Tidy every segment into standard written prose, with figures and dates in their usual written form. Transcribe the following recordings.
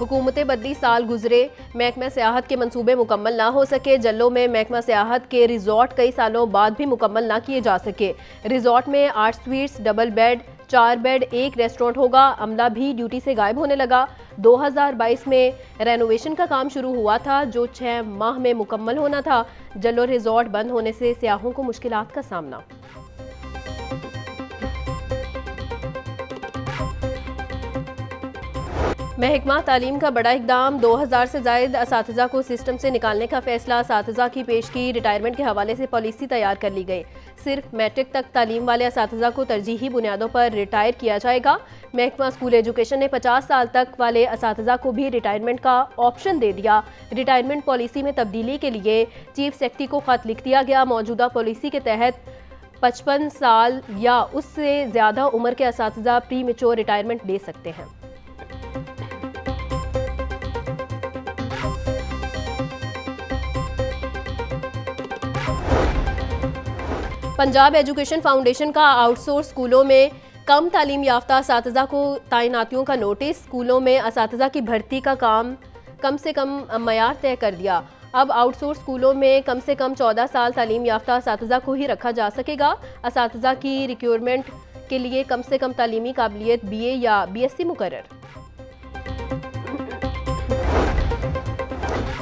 हुकूमतें बदली, साल गुजरे, महकमा सियाहत के मंसूबे मुकम्मल ना हो सके। जल्लो में महकमा सियाहत के रिजॉर्ट कई सालों बाद भी मुकम्मल ना किए जा सके। रिजॉर्ट में 8 sweets, double bed, 4 bed, 1 restaurant होगा। अमला भी ड्यूटी से गायब होने लगा। 2022 में रेनोवेशन का काम शुरू हुआ था जो 6 माह में मुकम्मल होना था। जल्लो रिजॉर्ट बंद होने से सियाहों को मुश्किलात का सामना। महकमा तालीम का बड़ा इकदाम, 2000 से ज़ायद असातिज़ा को सिस्टम से निकालने का फैसला। असातिज़ा की पेश की रिटायरमेंट के हवाले से पॉलिसी तैयार कर ली गई। सिर्फ मैट्रिक तक तालीम वाले असातिज़ा को तरजीही बुनियादों पर रिटायर किया जाएगा। महकमा स्कूल एजुकेशन ने 50 साल तक वाले असातिज़ा को भी रिटायरमेंट का ऑप्शन दे दिया। रिटायरमेंट पॉलिसी में तब्दीली के लिए चीफ सेक्रेटरी को खत लिख दिया गया। मौजूदा पॉलिसी के तहत 55 साल या उससे ज़्यादा उम्र के असातिज़ा प्री मेच्योर रिटायरमेंट ले सकते हैं। पंजाब एजुकेशन फाउंडेशन का आउटसोर्स स्कूलों में कम तालीम याफ्ता असातिज़ा को तैनातियों का नोटिस। स्कूलों में असातिज़ा की भर्ती का काम कम से कम मयार तय कर दिया। अब आउटसोर्स स्कूलों में कम से कम 14 साल तालीम याफ्ता असातिज़ा को ही रखा जा सकेगा। असातिज़ा की रिक्रूटमेंट के लिए कम से कम तालीमी काबिलियत BA या BSc मुकर्रर।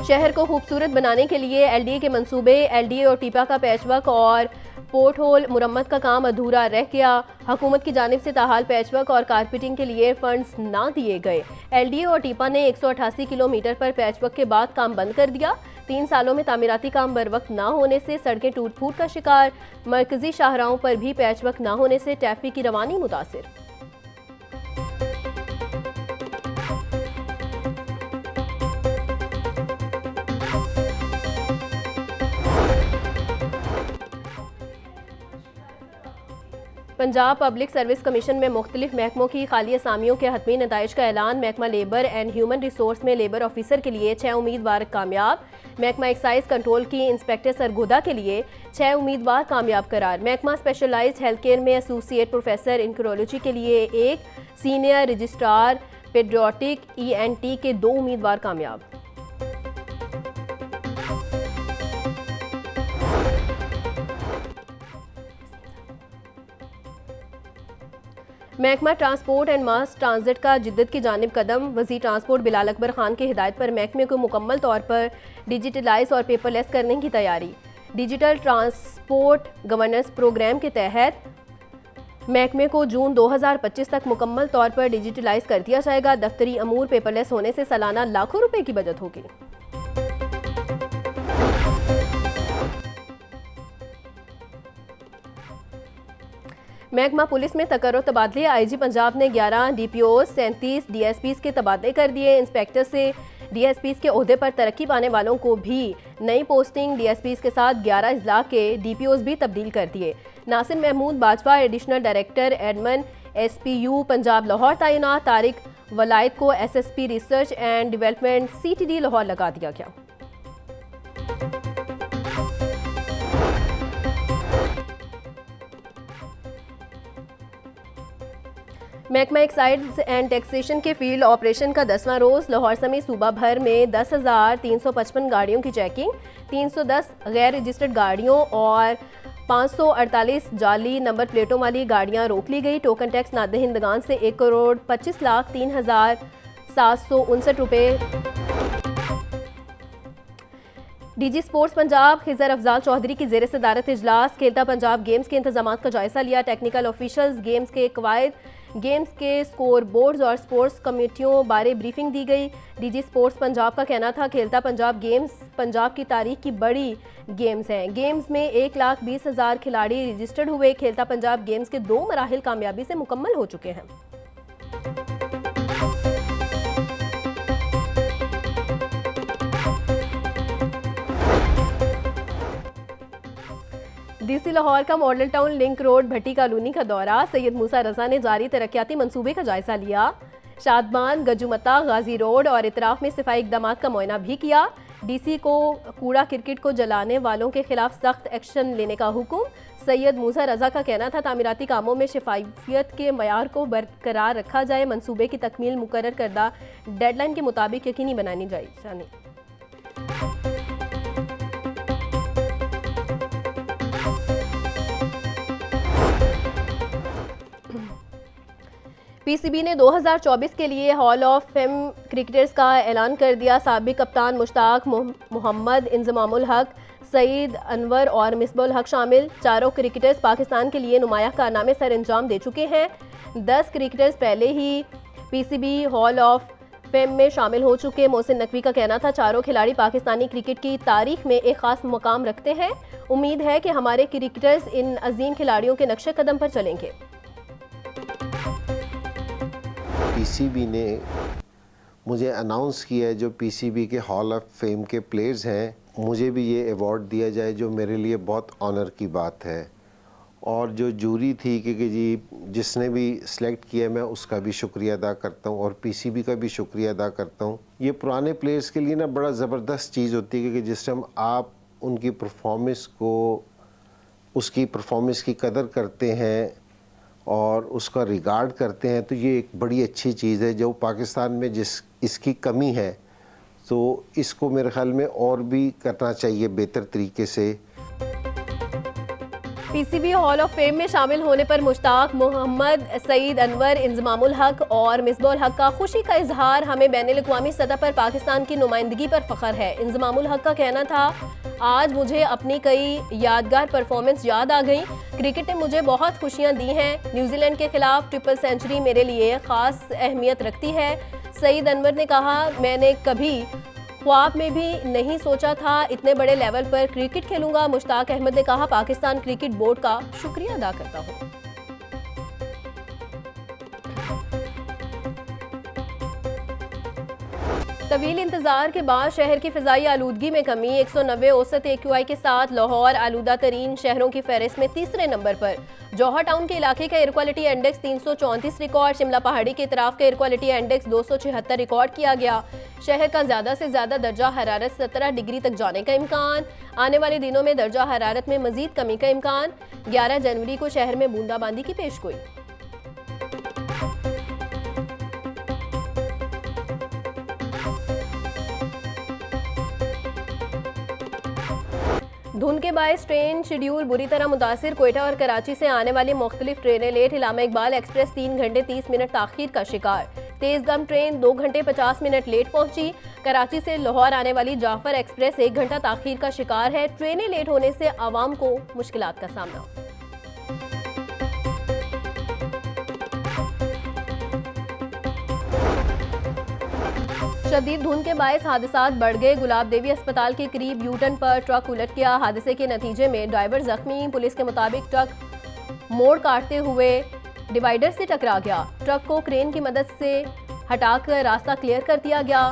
शहर को खूबसूरत बनाने के लिए LDA के मंसूबे। LDA और टीपा का पैचवर्क और पोर्ट होल मुरम्मत का काम अधूरा रह गया। हुकूमत की जानिब से ताहाल पैचवर्क और कारपेटिंग के लिए फंड्स ना दिए गए। LDA और टीपा ने 188 किलोमीटर पर पैचवर्क के बाद काम बंद कर दिया। 3 सालों में तामीराती काम बर वक्त ना होने से सड़कें टूट फूट का शिकार। मरकजी शाहराहों पर भी पैचवर्क ना होने से ट्रैफिक की रवानी मुतासिर। पंजाब पब्लिक सर्विस कमीशन में मुख्तलिफ महकमों की खाली असामियों के हतमी नताइज का ऐलान। महकमा लेबर एंड ह्यूमन रिसोर्स में लेबर ऑफिसर के लिए 6 उम्मीदवार कामयाब। महकमा एक्साइज कंट्रोल की इंस्पेक्टर सरगोदा के लिए 6 उम्मीदवार कामयाब करार। महकमा स्पेशलाइज्ड हेल्थ केयर में एसोसिएट प्रोफेसर इंक्रोलॉजी के लिए 1, सीनियर रजिस्ट्रार पेडियाट्रिक ENT के 2 उम्मीदवार कामयाब। महकमा ट्रांसपोर्ट एंड मास ट्रांजिट का जिद्दत की जानिब कदम। वज़ीर ट्रांसपोर्ट बिलाल अकबर खान की हिदायत पर महकमे को मुकम्मल तौर पर डिजिटलाइज और पेपरलेस करने की तैयारी। डिजिटल ट्रांसपोर्ट गवर्नेंस प्रोग्राम के तहत महकमे को जून 2025 तक मुकम्मल तौर पर डिजिटलाइज कर दिया जाएगा। दफ्तरी अमूर पेपरलेस होने से सालाना लाखों रुपए की बचत होगी। महकमा पुलिस में तकर्रुर तबादले। IG पंजाब ने 11 DPOs, 37 DSPs के तबादले कर दिए। इंस्पेक्टर से DSPs के ओहदे पर तरक्की पाने वालों को भी नई पोस्टिंग। DSPs के साथ 11 अजला के DPOs भी तब्दील कर दिए। Nasir Mahmood Bajwa additional director admin SPU Punjab Lahore तैनात। तारिक वलायत को SSP research and development CTD Lahore लगा दिया गया। महकमा एक्साइज एंड टैक्सेशन के फील्ड ऑपरेशन का 10वां रोज़। लाहौर समेत सूबा भर में 10,355 गाड़ियों की चेकिंग। 310 गैर रजिस्टर्ड गाड़ियों और 548 जाली नंबर प्लेटों वाली गाड़ियां रोक ली गई। टोकन टैक्स नादहिंदगान से 1,25,03,759 रुपये। DG स्पोर्ट्स पंजाब खिजर अफजाल चौधरी की ज़ेर सदारत इजलास। खेलता पंजाब गेम्स के इंतजाम का जायजा लिया। टेक्निकल ऑफिशल्स गेम्स के कवायद, गेम्स के स्कोर बोर्ड्स और स्पोर्ट्स कमेटियों बारे ब्रीफिंग दी गई। DG स्पोर्ट्स पंजाब का कहना था खेलता पंजाब गेम्स पंजाब की तारीख की बड़ी गेम्स हैं। गेम्स में 1,20,000 खिलाड़ी रजिस्टर्ड हुए। खेलता पंजाब गेम्स के 2 मराहिल कामयाबी से मुकम्मल हो चुके हैं। DC लाहौर का मॉडल टाउन लिंक रोड भट्टी कॉलोनी का दौरा। सैयद मूसा रजा ने जारी तरक्याती मंसूबे का जायजा लिया। शादमान, गजुमता, गाजी रोड और इतराफ में सफाई इकदाम का मुआयना भी किया। डीसी को कूड़ा क्रिकेट को जलाने वालों के खिलाफ सख्त एक्शन लेने का हुक्म। सैयद मूसा रजा का कहना था तामीराती कामों में शफाफियत के मयार को बरकरार रखा जाए, मंसूबे की तकमील मुकर्रर करदा डेडलाइन के मुताबिक यकीनी बनानी जाए। पीसीबी ने 2024 के लिए हॉल ऑफ फेम क्रिकेटर्स का ऐलान कर दिया। साबिक कप्तान मुश्ताक मोहम्मद, इंजमामुल हक, सईद अनवर और मिसबाहुल हक शामिल। चारों क्रिकेटर्स पाकिस्तान के लिए नुमाया कारनामे सर अंजाम दे चुके हैं। 10 क्रिकेटर्स पहले ही पीसीबी हॉल ऑफ फेम में शामिल हो चुके। मोहसिन नकवी का कहना था चारों खिलाड़ी पाकिस्तानी क्रिकेट की तारीख में एक खास मुकाम रखते हैं। उम्मीद है कि हमारे क्रिकेटर्स इन अजीम खिलाड़ियों के नक्शे कदम पर चलेंगे। पीसीबी ने मुझे अनाउंस किया है, जो पीसीबी के हॉल ऑफ फेम के प्लेयर्स हैं, मुझे भी ये अवार्ड दिया जाए, जो मेरे लिए बहुत ऑनर की बात है। और जो जूरी थी कि जी जिसने भी सिलेक्ट किया, मैं उसका भी शुक्रिया अदा करता हूँ और पीसीबी का भी शुक्रिया अदा करता हूँ। ये पुराने प्लेयर्स के लिए ना बड़ा ज़बरदस्त चीज़ होती है कि जिस टाइम आप उनकी परफॉर्मेंस को, उसकी परफॉर्मेंस की कदर करते हैं और उसका रिगार्ड करते हैं, तो ये एक बड़ी अच्छी चीज़ है। जो पाकिस्तान में इसकी कमी है, तो इसको मेरे ख्याल में और भी करना चाहिए बेहतर तरीके से। पीसीबी हॉल ऑफ फेम में शामिल होने पर मुश्ताक मोहम्मद, सईद अनवर, इंजमामुल हक और मिसबाहुल हक का खुशी का इजहार। हमें बैनुल-अक़वामी सतह पर पाकिस्तान की नुमाइंदगी पर फख्र है। इंजमामुल हक का कहना था आज मुझे अपनी कई यादगार परफॉर्मेंस याद आ गई। क्रिकेट ने मुझे बहुत खुशियां दी हैं। न्यूजीलैंड के खिलाफ ट्रिपल सेंचुरी मेरे लिए ख़ास अहमियत रखती है। सईद अनवर ने कहा मैंने कभी ख्वाब में भी नहीं सोचा था इतने बड़े लेवल पर क्रिकेट खेलूंगा। मुश्ताक अहमद ने कहा पाकिस्तान क्रिकेट बोर्ड का शुक्रिया अदा करता हूं। तवील इंतजार के बाद शहर की फिजाई आलूदगी में कमी। 190 औसत AQI के साथ लाहौर आलूदा तरीन शहरों की फहरिस्त में तीसरे नंबर पर। जौहर टाउन के इलाके का air quality index 334 record. Shimla पहाड़ी के इतराफ का एयर क्वालिटी इंडेक्स 276 रिकॉर्ड किया गया। शहर का ज़्यादा से ज़्यादा दर्जा हरारत 17 डिग्री तक जाने का इम्कान। आने वाले दिनों में दर्जा हरारत में मजीद कमी का इम्कान। 11 जनवरी को शहर में बूंदाबांदी की पेशगोई। धुंध के बायस ट्रेन शेड्यूल बुरी तरह मुतासिर। कोयटा और कराची से आने वाली मुख्तलिफ ट्रेनें लेट। इलामा इकबाल एक्सप्रेस 3 घंटे 30 मिनट ताखीर का शिकार। तेज गम ट्रेन 2 घंटे 50 मिनट लेट पहुंची। कराची से लाहौर आने वाली जाफर एक्सप्रेस 1 घंटा ताखीर का शिकार है। ट्रेनें लेट होने से आवाम को मुश्किलात का सामना। शदीद धुंध के बायस हादसात बढ़ गए। गुलाब देवी अस्पताल के करीब यूटर्न पर ट्रक उलट गया। हादसे के नतीजे में ड्राइवर जख्मी। पुलिस के मुताबिक ट्रक मोड़ काटते हुए डिवाइडर से टकरा गया। ट्रक को क्रेन की मदद से हटाकर रास्ता क्लियर कर दिया गया।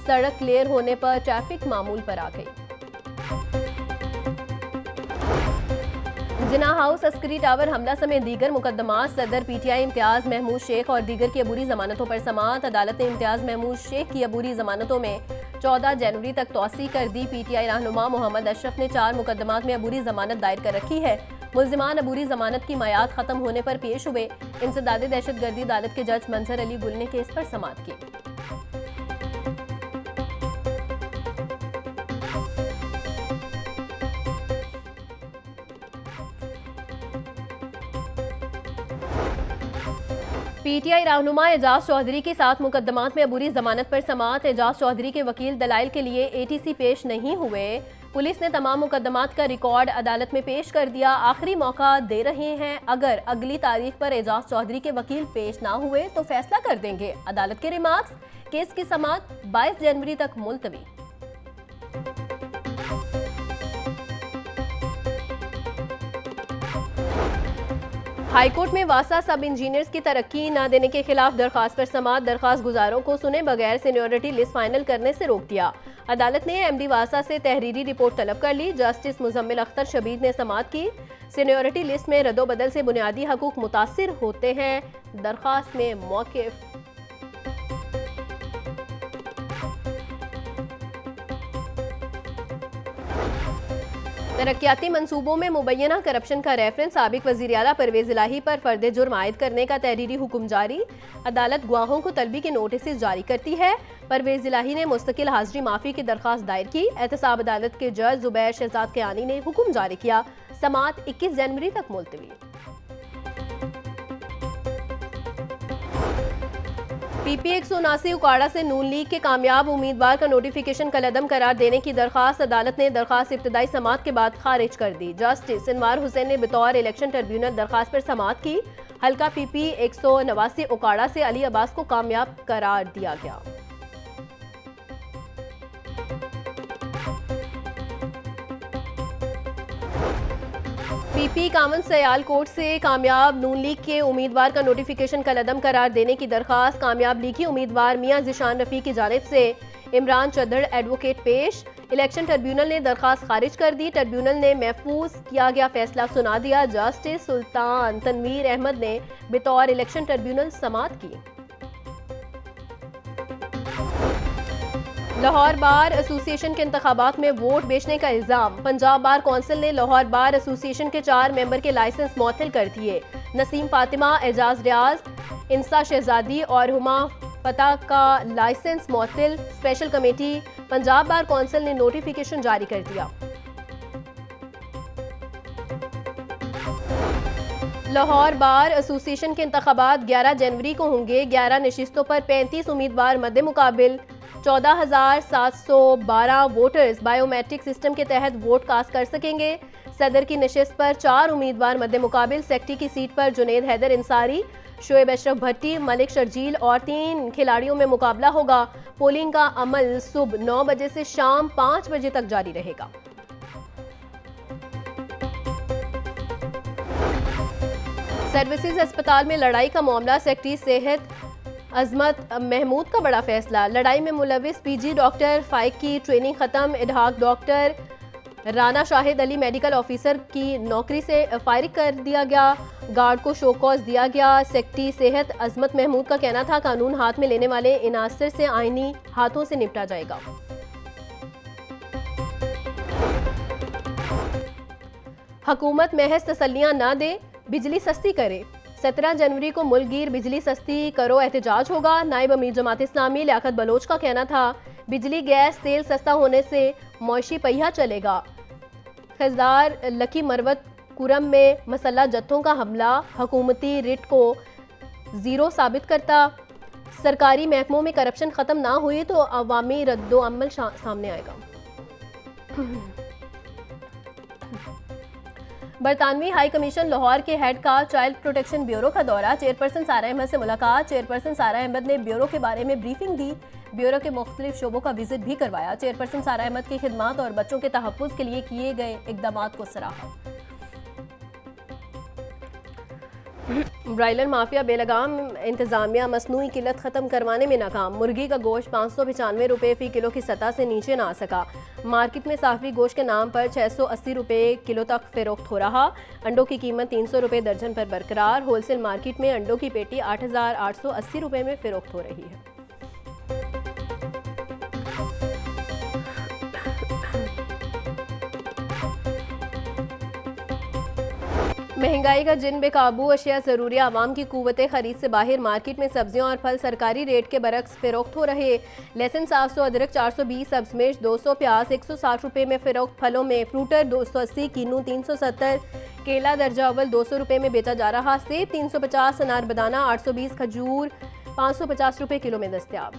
सड़क क्लियर होने पर ट्रैफिक मामूल पर आ गई। जिना हाउस अस्करी टावर हमला समेत दीगर मुकदमात। सदर PTI इम्तियाज महमूद शेख और दीगर की अबूरी जमानतों पर समाअत। अदालत ने इम्तियाज महमूद शेख की अबूरी जमानतों में 14 जनवरी तक तौसी कर दी। PTI रहनुमा मोहम्मद अशरफ ने 4 मुकदमात में अबूरी जमानत दायर कर रखी है। मुल्जिमान अबूरी जमानत की मयाद खत्म होने पर पेश हुए। इंसदाद दहशतगर्दी अदालत के जज मंजर अली गुल ने केस पर समाअत की। PTI रहनुमा एजाज चौधरी के 7 मुकदमात में अबूरी जमानत पर समाअत। एजाज चौधरी के वकील दलाइल के लिए ATC पेश नहीं हुए। पुलिस ने तमाम मुकदमात का रिकॉर्ड अदालत में पेश कर दिया। आखिरी मौका दे रहे हैं, अगर अगली तारीख पर एजाज चौधरी के वकील पेश ना हुए तो फैसला कर देंगे। अदालत के रिमार्क्स। केस की समाअत 22 जनवरी तक मुलतवी। हाईकोर्ट में वासा सब इंजीनियर्स की तरक्की न देने के खिलाफ दरखास्त पर समाअत। दरखास्त गुजारों को सुने बगैर सीनियरिटी लिस्ट फाइनल करने से रोक दिया। अदालत ने MD वासा से तहरीरी रिपोर्ट तलब कर ली। जस्टिस मुजम्मिल अख्तर शबीद ने समाअत की। सीनियरिटी लिस्ट में रद्दोबदल से बुनियादी हकूक मुतासिर होते हैं। दरखास्त में मौक़िफ़ तरक्याती मंसूबों में मुबैना करप्शन का रेफरेंस साबिक वज़ीर आला परवेज इलाही पर फर्द जुर्म आयद करने का तहरीरी हुक्म जारी। अदालत गवाहों को तलबी के नोटिस जारी करती है। परवेज इलाही ने मुस्तकिल हाजिरी माफी की दरख्वास्त दायर की। एहतसाब अदालत के जज जुबैर शहजाद कियानी ने हुक्म जारी किया। समाअत 21 जनवरी तक मुलतवी। पीपी 179 उकाड़ा से नून लीग के कामयाब उम्मीदवार का नोटिफिकेशन कलअदम करार देने की दरखास्त अदालत ने दरखास्त इब्तदाई समाअत के बाद खारिज कर दी। जस्टिस इनवार हुसैन ने बतौर इलेक्शन ट्रिब्यूनल दरखास्त पर समाअत की। हल्का पीपी 189 उकाड़ा से अली अब्बास को कामयाब करार दिया गया। पीपी कामन सयालकोट से कामयाब नून लीग के उम्मीदवार का नोटिफिकेशन कलअदम करार देने की दरखास्त कामयाब लीगी उम्मीदवार मियां जिशान रफी की जानिब से इमरान चद्दड़ एडवोकेट पेश। इलेक्शन ट्रिब्यूनल ने दरखास्त खारिज कर दी। ट्रिब्यूनल ने महफूज किया गया फैसला सुना दिया। जस्टिस सुल्तान तनवीर अहमद ने बतौर इलेक्शन ट्रिब्यूनल समाअत की। लाहौर बार एसोसिएशन के इंतखाबात में वोट बेचने का इल्जाम। पंजाब बार कौंसिल ने लाहौर बार एसोसिएशन के 4 मेंबर के लाइसेंस मुअत्तल कर दिए। नसीम फातिमा, एजाज रियाज, इंसा शहजादी और हुमा फतह का लाइसेंस मुअत्तल। Special committee Punjab bar council ने नोटिफिकेशन जारी कर दिया। लाहौर बार एसोसिएशन के इंतखाबात 11 जनवरी को होंगे। 11 नशिस्तों पर 35 उम्मीदवार मद्दे मुकाबिल 14,712 वोटर्स बायोमेट्रिक सिस्टम के तहत वोट कास्ट कर सकेंगे। सदर की नशिस्त पर 4 उम्मीदवार मद्दे मुकाबिल। सेक्रेटरी की सीट पर जुनेद हैदर इंसारी, शोएब अशरफ भट्टी, मलिक शर्जील और 3 खिलाड़ियों में मुकाबला होगा। पोलिंग का अमल सुबह 9 बजे से शाम 5 बजे तक जारी रहेगा। सर्विसेज अस्पताल में लड़ाई का मामला। सेक्रेटरी सेहत अजमत महमूद का बड़ा फैसला। लड़ाई में मुलविस पीजी डॉक्टर फाइक की ट्रेनिंग खत्म। Ad hoc doctor Rana Shahid Ali medical officer की नौकरी से फायरिंग कर दिया गया। गार्ड को शो कॉज दिया गया। सेक्रेटरी सेहत अजमत महमूद का कहना था कानून हाथ में लेने वाले इनासर से आईनी हाथों से निपटा जाएगा। हुकूमत महज तसल्लियां ना दे, बिजली सस्ती करे। 17 जनवरी को मुल्कगीर बिजली सस्ती करो एहतजाज होगा। नायब अमीर जमात इस्लामी लियाकत बलोच का कहना था बिजली गैस तेल सस्ता होने से मौशी पहिया चलेगा। खजदार लकी मरवत कुरम में मसल्ला जत्थों का हमला हुकूमती रिट को जीरो साबित करता। सरकारी महकमों में करप्शन खत्म ना हुई तो अवामी रद्दो अमल सामने आएगा। बरतानवी हाई कमीशन लाहौर के हेड का चाइल्ड प्रोटेक्शन ब्यूरो का दौरा। चेयरपर्सन सारा अहमद से मुलाकात। चेयरपर्सन सारा अहमद ने ब्यूरो के बारे में ब्रीफिंग दी। ब्यूरो के मुख्तलिफ शोबों का विजिट भी करवाया। चेयरपर्सन सारा अहमद की खिदमात और बच्चों के तहफ़्फ़ुज़ के लिए किए गए इक़दाम को सराहा। ब्रायलर माफिया बेलगाम इंतजामिया मसनूई किल्लत ख़त्म करवाने में नाकाम। मुर्गी का गोश्त 595 रुपये फ़ी किलो की सतह से नीचे ना आ सका। मार्केट में साफी गोश्त के नाम पर 680 रुपये किलो तक फ़रोख्त हो रहा। अंडों की कीमत 300 रुपये दर्जन पर बरकरार। होलसेल मार्केट में अंडों की पेटी 8,880 रुपये में फ़रोख्त हो रही है। महंगाई का जिन बेकाबू। अशिया ज़रूरी आवाम की कुव्वते खरीद से बाहर। मार्केट में सब्जियां और फल सरकारी रेट के बरक्स फ़रोख्त हो रहे। लहसुन 700, अदरक 420, सब्ज़ मिर्च 200, प्याज 160 रुपये में फ़रोख्त। फलों में फ्रूटर 280, कीनू 370, केला दर्जा अव्वल 200 रुपये में बेचा जा रहा। सेब 350, अनार बदाना 820, खजूर 550 रुपये किलो में दस्तयाब।